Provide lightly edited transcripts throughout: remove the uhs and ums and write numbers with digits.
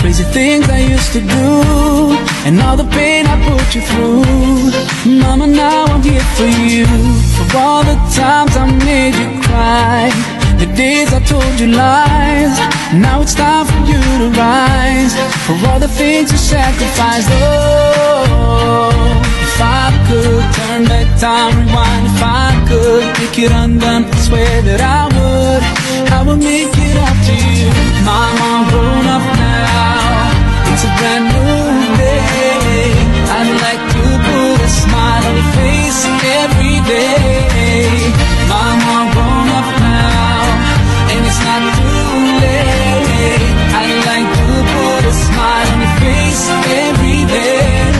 crazy things I used to do, and all the pain I put you through. Mama, now I'm here for you, for all the times I made you cry, the days I told you lies. Now it's time for you to rise, for all the things you sacrificed. Oh, if I could turn back time, rewind. If I could make it undone, I swear that I would make it up to you. Mama, I'm grown up now, it's a brand new day. I'd like to put a smile on your face every day. Mama, I'm grown up now, and it's not too late. I'd like to put a smile on your face every day.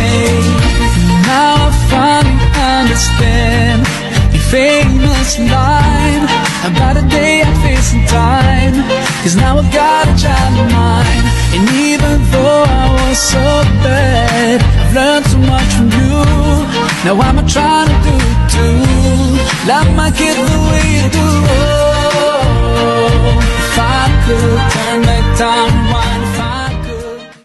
Now I finally understand your famous line about a day I faced some time, 'cause now I've got a child of mine. And even though I was so bad, I've learned so much from you. Now I'm trying to do it too, love my kid the way you do. Oh, if I could turn back time,